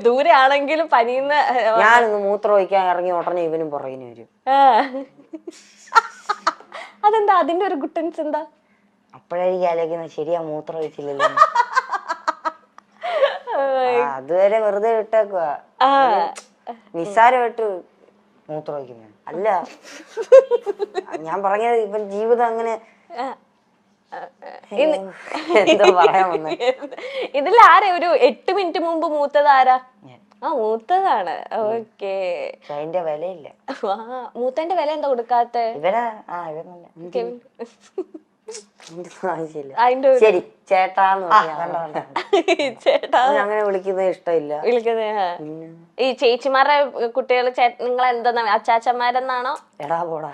ദൂരെ ആണെങ്കിലും പനിയുന്ന. ഞാനൊന്ന് മൂത്രം ഒഴിക്കാൻ ഇറങ്ങി ഉടനെ ഇവനും പുറകിന് വരും. അതെന്താ അതിന്റെ ഒരു ഗുട്ടൻസ് എന്താ? അപ്പോഴായിരിക്കും ആലോചിക്കുന്നത് ശരിയാ മൂത്രം ഒഴിച്ചില്ലല്ലോ. അതുവരെ വെറുതെ വിട്ടേക്കുക. നിസ്സാരമായിട്ട് മൂത്രം ഒഴിക്കുന്നു. അല്ല ഞാൻ പറഞ്ഞത് ഇവൻ ജീവിതം അങ്ങനെ എന്തോ പറയാൻ വന്ന. ഇതിൽ ആരാ ഒരു 8 മിനിറ്റ് മുമ്പ് മൂത്തത് ആരാ? മൂത്തതാണ്. ഓക്കെ. അതിന്റെ വിലയില്ല. മൂത്തന്റെ വില എന്താ കൊടുക്കാത്ത? ഇവരാ ശരി ചേട്ടാന്ന് ചേട്ടാ അങ്ങനെ വിളിക്കുന്നത് ഇഷ്ടമില്ല. ഈ ചേച്ചിമാരുടെ കുട്ടികൾ നിങ്ങൾ എന്താ അച്ചാച്ചന്മാരെന്നാണോ? എടാ പോടാ.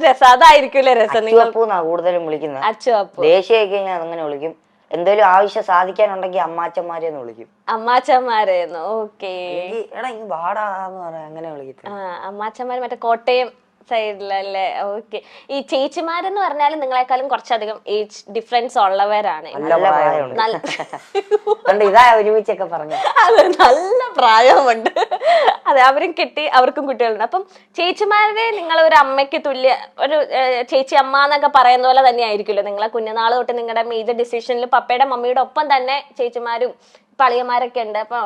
രസം അതായിരിക്കൂലേ രസം. നിങ്ങൾ കൂടുതലും വിളിക്കുന്നത്. അച്ചുവപ്പു. ദേശീയൊക്കെ ഞാൻ അങ്ങനെ വിളിക്കും. എന്തെങ്കിലും ആവശ്യം സാധിക്കാനുണ്ടെങ്കിൽ അമ്മാച്ചന്മാരെന്ന് വിളിക്കും. അമ്മാച്ചന്മാരെന്ന്. ഓക്കെ. എടാ ഈ വാടാന്ന് പറയാ അങ്ങനെ വിളിക്കും. അമ്മാച്ചന്മാര് മറ്റേ കോട്ടയം സൈഡിലല്ലേ? ഓക്കെ. ഈ ചേച്ചിമാരെന്ന് പറഞ്ഞാലും നിങ്ങളെക്കാളും കുറച്ചധികം ഏജ് ഡിഫറൻസ് ഉള്ളവരാണ്. ഇതാ ഒരുമിച്ചൊക്കെ പറഞ്ഞു. അതെ, നല്ല പ്രായമുണ്ട്. അതെ, അവരും കെട്ടി അവർക്കും കുട്ടികളുണ്ട്. അപ്പം ചേച്ചിമാരെ നിങ്ങൾ ഒരു അമ്മയ്ക്ക് തുല്യ ഒരു ചേച്ചി അമ്മ എന്നൊക്കെ പറയുന്ന പോലെ തന്നെ ആയിരിക്കുമല്ലോ നിങ്ങളെ കുഞ്ഞുനാൾ തൊട്ട് നിങ്ങളുടെ മേജർ ഡിസിഷനിൽ പപ്പയുടെ മമ്മിയുടെ ഒപ്പം തന്നെ ചേച്ചിമാരും പളിയന്മാരൊക്കെ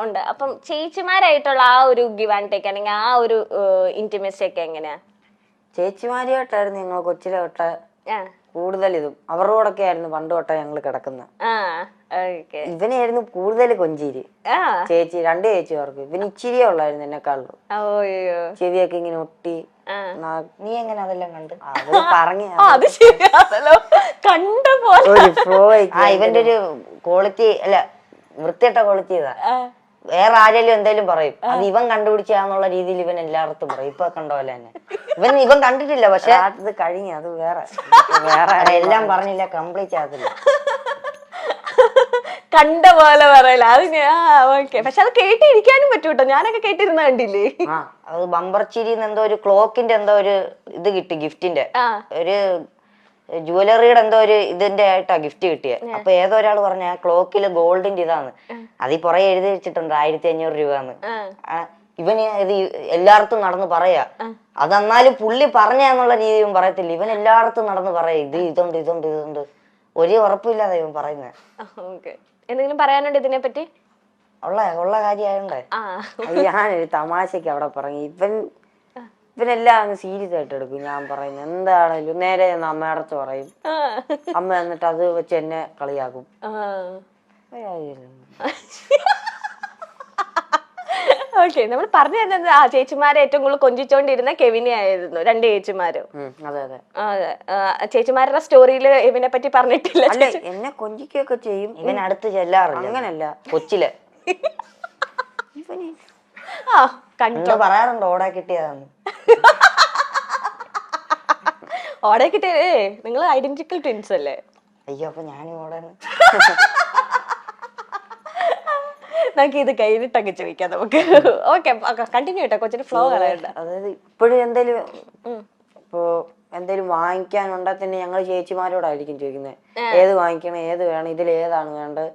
ഉണ്ട്. അപ്പം ചേച്ചിമാരായിട്ടുള്ള ആ ഒരു ഗിവ് ആൻഡ് ടേക്ക് അല്ലെങ്കിൽ ആ ഒരു ഇന്റിമസി ഒക്കെ എങ്ങനെയാ? ചേച്ചിമാരിയായിട്ടായിരുന്നു ഞങ്ങൾ കൊച്ചിലെ തൊട്ട് കൂടുതൽ ഇതും അവരുടെ കൂടെ ആയിരുന്നു പണ്ട് തൊട്ടേ ഞങ്ങൾ കിടക്കുന്നത്. ഇവനായിരുന്നു കൂടുതൽ കൊഞ്ചീര്. രണ്ട് ചേച്ചിമാർക്ക് ഇവന് ഇച്ചിരിയേ ഉള്ളായിരുന്നു എന്നെക്കാളും. ചെവിയൊക്കെ ഇങ്ങനെ ഒട്ടി. നീ എങ്ങനെ അതെല്ലാം കണ്ട് പറഞ്ഞു ഇവന്റെ ഒരു ക്വാളിറ്റി അല്ല വൃത്തിയിട്ട ക്വാളിറ്റി ഇതാ. വേറെ ആരെങ്കിലും എന്തായാലും പറയും അത് ഇവൻ കണ്ടുപിടിച്ചാന്നുള്ള രീതിയിൽ ഇവൻ എല്ലായിടത്തും പറയും. ഇപ്പൊ കണ്ട പോലെ തന്നെ ഇവൻ കണ്ടിട്ടില്ല. പക്ഷെ അത് കഴിഞ്ഞ അത് വേറെ എല്ലാം പറഞ്ഞില്ല, കംപ്ലീറ്റ് ആകത്തില്ല. കണ്ട പോലെ പറയല അത്. പക്ഷെ അത് കേട്ടിരിക്കാനും പറ്റൂട്ടോ. ഞാനൊക്കെ കേട്ടിരുന്ന കണ്ടില്ലേ? അത് ബമ്പർ ചിരിന്ന് എന്തോ ഒരു ക്ലോക്കിന്റെ എന്തോ ഒരു ഇത് കിട്ടി, ഗിഫ്റ്റിന്റെ ഒരു ജുവലറിയുടെ എന്തോ ഒരു ഇതിന്റെ ആയിട്ടാ ഗിഫ്റ്റ് കിട്ടിയത്. അപ്പൊ ഏതോ ഒരാൾ പറഞ്ഞ ക്ലോക്കില് ഗോൾഡിന്റെ ഇതാണ്, അത് ഈ പുറകെ എഴുതി വെച്ചിട്ടുണ്ട് 1500 രൂപന്ന്. ഇവന് ഇത് എല്ലായിടത്തും നടന്ന് പറയാ. അതെന്നാലും പുള്ളി പറഞ്ഞെന്നുള്ള രീതിയും പറയത്തില്ല. ഇവൻ എല്ലായിടത്തും നടന്ന് പറയാ ഇതുണ്ട്. ഒരു ഉറപ്പില്ലാതെ ഇവൻ പറയുന്നത്. എന്തെങ്കിലും പറയാനുണ്ട് ഇതിനെ പറ്റി? ഉള്ള കാര്യായോണ്ടേ ഞാനൊരു തമാശക്ക് അവിടെ പറഞ്ഞു. ഇവനെല്ലാം അങ്ങ് സീരിയസ് ആയിട്ട് എടുക്കും. ഞാൻ പറയുന്നത് എന്താണേലും നേരെ അമ്മയുടെ അടുത്ത് പറയും. അമ്മ എന്നിട്ട് അത് വെച്ച് എന്നെ കളിയാക്കും. ഓക്കെ. നമ്മൾ പറഞ്ഞു തരുന്നത് ചേച്ചിമാരെ ഏറ്റവും കൂടുതൽ കൊഞ്ചിച്ചോണ്ടിരുന്ന കെവിനെ ആയിരുന്നു. 2 ചേച്ചിമാരും. അതെ. ചേച്ചിമാരുടെ സ്റ്റോറിയില് ഇവനെ പറ്റി പറഞ്ഞിട്ടില്ല. എന്നെ കൊഞ്ചിക്കൊക്കെ ചെയ്യും. ഇവൻ അടുത്ത് ചെല്ലാറില്ല. അങ്ങനല്ല കൊച്ചില് പറയാറുണ്ട് ഓടാ കിട്ടിയതാണ്. ഓടെ കിട്ടിയേ നിങ്ങൾ ഐഡന്റിക്കൽ ട്വിൻസ് അല്ലേ? അയ്യോ അപ്പൊ ഞാനും ഓടാണ്. നമുക്ക് ഇത് കഴിഞ്ഞിട്ടൊക്കെ ചോദിക്കാം നമുക്ക്. ഓക്കെ, കണ്ടിന്യൂ ചെയ്യട്ടെ. കൊച്ചിന് ഫ്ലോ കളയണ്ട. അതായത് ഇപ്പോഴും എന്തേലും വാങ്ങിക്കാനുണ്ടെ തന്നെ ഞങ്ങൾ ചേച്ചിമാരോടായിരിക്കും ചോദിക്കുന്നത് ഏത് വാങ്ങിക്കണം, ഏത് വേണം, ഇതിൽ ഏതാണ് വേണ്ടത്.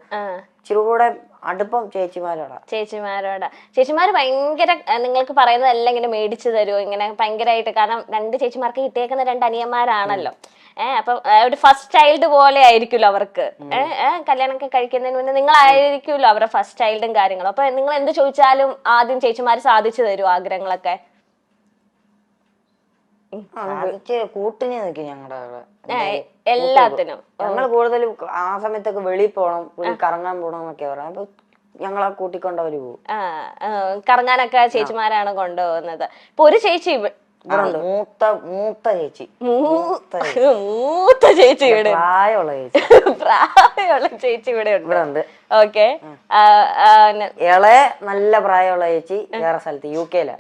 ഇച്ചിരി കൂടെ അടുപ്പം ചേച്ചിമാരോടാ. ചേച്ചിമാര് ഭയങ്കര നിങ്ങൾക്ക് പറയുന്നതെല്ലാം ഇങ്ങനെ മേടിച്ചു തരുമോ ഇങ്ങനെ ഭയങ്കരമായിട്ട്? കാരണം 2 ചേച്ചിമാർക്ക് കിട്ടിയേക്കുന്ന 2 അനിയന്മാരാണല്ലോ. അപ്പൊ ഒരു ഫസ്റ്റ് ചൈൽഡ് പോലെ ആയിരിക്കുമല്ലോ അവർക്ക്. കല്യാണമൊക്കെ കഴിക്കുന്നതിന് മുന്നേ നിങ്ങളായിരിക്കുമല്ലോ അവരുടെ ഫസ്റ്റ് ചൈൽഡും കാര്യങ്ങളും. അപ്പൊ നിങ്ങൾ എന്ത് ചോദിച്ചാലും ആദ്യം ചേച്ചിമാര് സാധിച്ചു തരുമോ ആഗ്രഹങ്ങളൊക്കെ? കൂട്ടിന് നിൽക്കും ഞങ്ങളുടെ എല്ലാത്തിനും. ഞങ്ങൾ കൂടുതലും ആ സമയത്തൊക്കെ വെളിയിൽ പോണം, കറങ്ങാൻ പോണം എന്നൊക്കെ പറയാം. അപ്പൊ ഞങ്ങളെ കൂട്ടിക്കൊണ്ടവര് പോകും. കറങ്ങാനൊക്കെ ചേച്ചിമാരാണ് കൊണ്ടുപോകുന്നത്. ഇപ്പൊ ഒരു ചേച്ചി മൂത്ത ചേച്ചി ഇവിടെ പ്രായമുള്ള ചേച്ചി ഇവിടെ ഉണ്ട്. ഓക്കെ. ഇളയ നല്ല പ്രായമുള്ള ചേച്ചി വേറെ സ്ഥലത്ത് യുകെയില.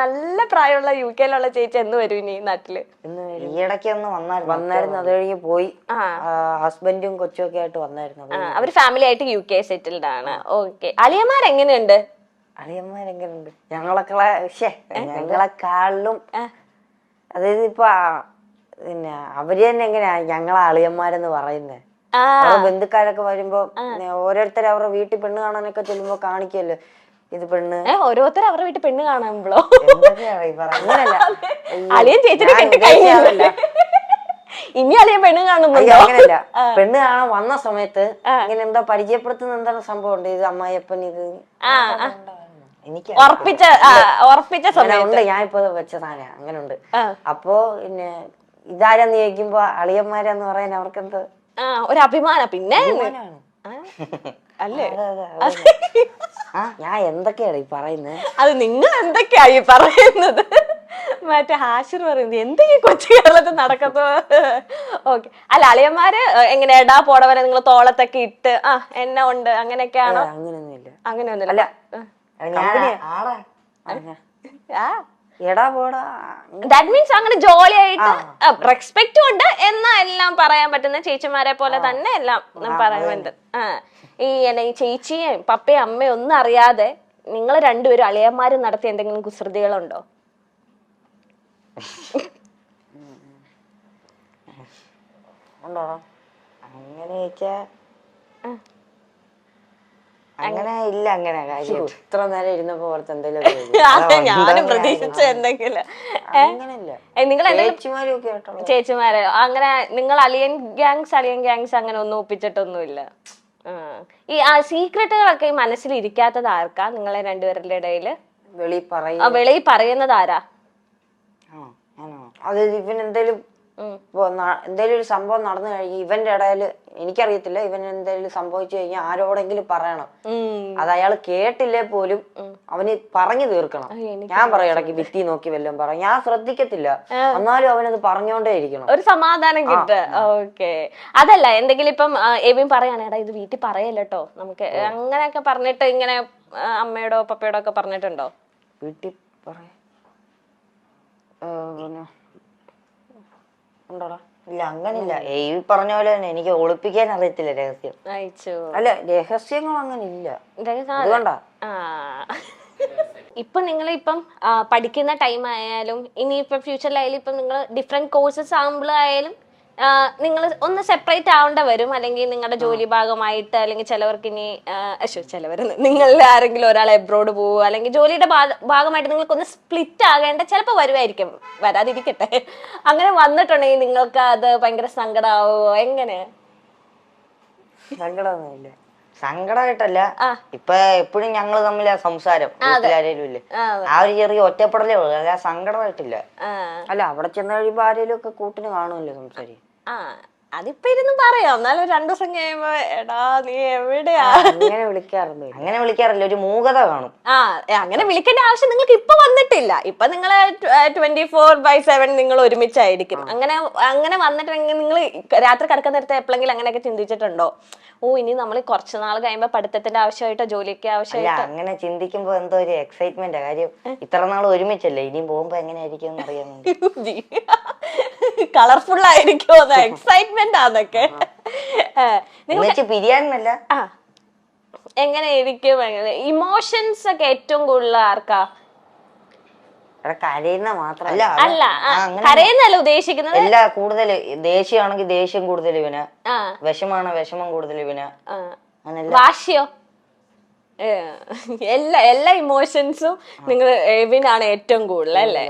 നല്ല പ്രായമുള്ള യുകെയിലുള്ള ചേച്ചി എന്ന് വരും ഇനി നാട്ടില്? ഈയിടയ്ക്ക് ഒന്ന് വന്നായിരുന്നു. അത് കഴിഞ്ഞ് പോയി. ഹസ്ബൻഡും കൊച്ചും ഒക്കെ ആയിട്ട് വന്നായിരുന്നു. അവര് ഫാമിലി ആയിട്ട് UK സെറ്റിൽഡ് ആണ്. ഓക്കെ. അളിയന്മാരെങ്ങനെയുണ്ട്? അളിയന്മാരെങ്ങനെയുണ്ട്? ഞങ്ങളെക്കാളിലും അതായത് ഇപ്പൊ പിന്നെ അവര് തന്നെ എങ്ങനെയാ ഞങ്ങളെ അളിയന്മാരെന്ന് പറയുന്നത്? അവരുടെ ബന്ധുക്കാരൊക്കെ വരുമ്പോ ഓരോരുത്തർ അവരുടെ വീട്ടിൽ പെണ്ണ് കാണാനൊക്കെ ചെല്ലുമ്പോ കാണിക്കല്ലോ ഇത് പെണ്ണ്. ഓരോരുത്തർ അവരുടെ വീട്ടിൽ പെണ്ണ് കാണുമ്പോ എന്തൊക്കെയാണ് ഈ പറയുന്നത്? അങ്ങനല്ല, അളിയൻ ചേച്ചിനെ കെട്ടി കഴിഞ്ഞല്ല, ഇനി അളിയൻ പെണ്ണ് കാണുന്നുണ്ടോ? അങ്ങനല്ല, പെണ്ണ് കാണാൻ വന്ന സമയത്ത് ഇങ്ങനെ എന്താ പരിചയപ്പെടുത്തുന്ന എന്താണ് സംഭവം ഉണ്ട്, ഇത് അമ്മായിയപ്പൻ ഇത് എനിക്ക് ഉറപ്പിച്ച സമയത്ത് ഞാൻ ഇപ്പൊ വെച്ച സാധനം അങ്ങനെ ഉണ്ട്. അപ്പോ പിന്നെ ഇതാരെന്ന് ചോദിക്കുമ്പോ അളിയന്മാരാന്ന് പറയാൻ അവർക്ക് എന്തോ ഒരു അഭിമാനം. പിന്നെ അല്ലേ ഞാൻ എന്തൊക്കെയാണ് ഈ പറയുന്നത്? അത് നിങ്ങൾ എന്തൊക്കെയായി പറയുന്നത്? മറ്റേ ഹാഷിർ പറയുന്നത് എന്തെങ്കിലും കൊച്ചു കേരളത്തിൽ നടക്കത്തോ? ഓക്കെ. അല്ല, അളിയന്മാര് എങ്ങനെ എടാ പോടവരെ നിങ്ങൾ തോളത്തൊക്കെ ഇട്ട് എന്നെ ഉണ്ട് അങ്ങനെയൊക്കെയാണോ? അങ്ങനെയൊന്നുമില്ല. അങ്ങനെയൊന്നുമില്ല. എടാ പോടാ, ദാറ്റ് മീൻസ് അങ്ങനെ ജോളിയായിട്ട് റെസ്പെക്റ്റും ഉണ്ട് എന്നാ എല്ലാം പറയാൻ പറ്റുന്ന ചേച്ചിമാരെ പോലെ തന്നെ എല്ലാം പറയാൻ പറ്റും. ഈ ചേച്ചിയും പപ്പയും അമ്മയും ഒന്നും അറിയാതെ നിങ്ങൾ രണ്ടുപേരും അളിയന്മാരും നടത്തിയ എന്തെങ്കിലും കുസൃതികളുണ്ടോ? അങ്ങനെ ചോദിച്ചാ അങ്ങനെ ഇല്ല. അങ്ങനെ കാര്യം ഇത്ര നേരം ഇരുന്നപ്പോ ഓർത്ത് എന്തെങ്കിലും ഞാനും പ്രതീക്ഷിച്ച എന്തെങ്കിലും ചേച്ചിമാരെ അങ്ങനെ നിങ്ങൾ അളിയൻ ഗ്യാങ്സ് അങ്ങനെ ഒന്നും ഒപ്പിച്ചിട്ടൊന്നുമില്ല. ഈ സീക്രട്ടുകളൊക്കെ ഈ മനസ്സിൽ ഇരിക്കാത്തത് ആർക്കാ നിങ്ങളെ രണ്ടുപേരുടെ ഇടയില്? വെളിയിൽ പറയുന്നത് ആരാ? അത് ഇവൻ എന്തേലും ഒരു സംഭവം നടന്നു കഴിഞ്ഞ് ഇവന്റെ ഇടയില് എനിക്കറിയത്തില്ല, ഇവൻ എന്തെങ്കിലും സംഭവിച്ചു കഴിഞ്ഞാൽ ആരോടെങ്കിലും പറയണം. അത് അയാൾ കേട്ടില്ലേ പോലും അവന് പറഞ്ഞു തീർക്കണം. ഞാൻ പറയും ഇടയ്ക്ക് ഭിത്തി നോക്കി വല്ലതും പറയും, ഞാൻ ശ്രദ്ധിക്കത്തില്ല, എന്നാലും അവനത് പറഞ്ഞോണ്ടേ ഇരിക്കണം, ഒരു സമാധാനം കിട്ടുക. ഓക്കെ. അതല്ല, എന്തെങ്കിലും ഇപ്പം എവിൻ പറയാനേടാ ഇത് വീട്ടിൽ പറയല്ലോ നമുക്ക് അങ്ങനെയൊക്കെ പറഞ്ഞിട്ട് ഇങ്ങനെ അമ്മയോടോ പപ്പയോടോ ഒക്കെ പറഞ്ഞിട്ടുണ്ടോ? വീട്ടിൽ പറയാ ഉണ്ടോടാ? ഇല്ല, അങ്ങനില്ല. ഈ പറഞ്ഞ പോലെ തന്നെ എനിക്ക് ഒളിപ്പിക്കാൻ അറിയത്തില്ല രഹസ്യം. അല്ല, രഹസ്യങ്ങൾ അങ്ങനെ ഇല്ല. അതുകൊണ്ടാ ഇപ്പൊ നിങ്ങളിപ്പം പഠിക്കുന്ന ടൈം ആയാലും ഇനിയിപ്പം ഫ്യൂച്ചറിലായാലും ഇപ്പം നിങ്ങൾ ഡിഫറെന്റ് കോഴ്സസ് ആകുമ്പോഴായാലും നിങ്ങൾ ഒന്ന് സെപ്പറേറ്റ് ആവേണ്ട വരും. അല്ലെങ്കിൽ നിങ്ങളുടെ ജോലി ഭാഗമായിട്ട്, അല്ലെങ്കിൽ ചിലവർക്ക് ഇനി നിങ്ങളിൽ ആരെങ്കിലും ഒരാൾ എബ്രോഡ് പോവുക, അല്ലെങ്കിൽ ജോലിയുടെ ഭാഗമായിട്ട് നിങ്ങൾക്കൊന്ന് സ്പ്ലിറ്റ് ആകേണ്ട ചിലപ്പോൾ വരുമായിരിക്കും, വരാതിരിക്കട്ടെ. അങ്ങനെ വന്നിട്ടുണ്ടെങ്കിൽ നിങ്ങൾക്ക് അത് ഭയങ്കര സങ്കടമാവോ? എങ്ങനെ? സങ്കടമൊന്നുമില്ല. സങ്കടമായിട്ടല്ല, ഇപ്പൊ എപ്പോഴും ഞങ്ങള് തമ്മിലാ സംസാരം, വീട്ടിലാരേലും ഇല്ലേ, ആ ഒരു ചെറിയ ഒറ്റപ്പെടലേ ഉള്ളു, അല്ല സങ്കടമായിട്ടില്ല. അല്ല, അവിടെ ചെന്ന് കഴിയുമ്പോ ആരേലും ഒക്കെ കൂട്ടിന് കാണുമല്ലോ സംസാരിക്കും. അതിപ്പോ ഇരുന്ന് പറയാം, എന്നാലും 2 ദിവസം കഴിയുമ്പോ എടാ നീ എവിടെയാ അങ്ങനെ വിളിക്കാറുണ്ട്. അങ്ങനെ വിളിക്കാറില്ല, ഒരു മൂകത കാണും. അങ്ങനെ വിളിക്കേണ്ട ആവശ്യം നിങ്ങൾക്ക് ഇപ്പൊ വന്നിട്ടില്ല. ഇപ്പൊ നിങ്ങള് 24/7 നിങ്ങൾ ഒരുമിച്ചായിരിക്കും. അങ്ങനെ വന്നിട്ടുണ്ടെങ്കിൽ നിങ്ങൾ രാത്രി കിടക്കുന്ന നേരത്തെ എപ്പോഴെങ്കിലും അങ്ങനെയൊക്കെ ചിന്തിച്ചിട്ടുണ്ടോ? ഇനി നമ്മൾ കുറച്ചു നാൾ കഴിയുമ്പോ പഠിത്തത്തിന്റെ ആവശ്യമായിട്ടോ ജോലിയൊക്കെ ആവശ്യമായിട്ടോ? അങ്ങനെ ചിന്തിക്കുമ്പോ എന്തോ ഒരു എക്സൈറ്റ്മെന്റ് കാര്യം, ഇത്ര നാൾ ഒരുമിച്ചല്ലേ, ഇനിയും പോകുമ്പോ എങ്ങനെയായിരിക്കും അറിയാൻ. കളർഫുൾ ആയിരിക്കോ? എക്സൈറ്റ്മെന്റ് ആന്നൊക്കെ പിരിയാനല്ല, എങ്ങനെ ഇരിക്കും? ഇമോഷൻസ് ഒക്കെ ഏറ്റവും കൂടുതൽ ആർക്കാ? കരയുന്ന മാത്രല്ല, കരയുന്നല്ല ഉദ്ദേശിക്കുന്നത്. എല്ലാ കൂടുതല് ദേഷ്യമാണെങ്കിൽ ദേഷ്യം കൂടുതൽ ഇവന്, വിഷമാണ് വിഷമം കൂടുതൽ ഇവന്, വാശിയോ? എല്ലാ ഇമോഷൻസും നിങ്ങൾ എവിനാണ് ഏറ്റവും കൂടുതൽ അല്ലേ?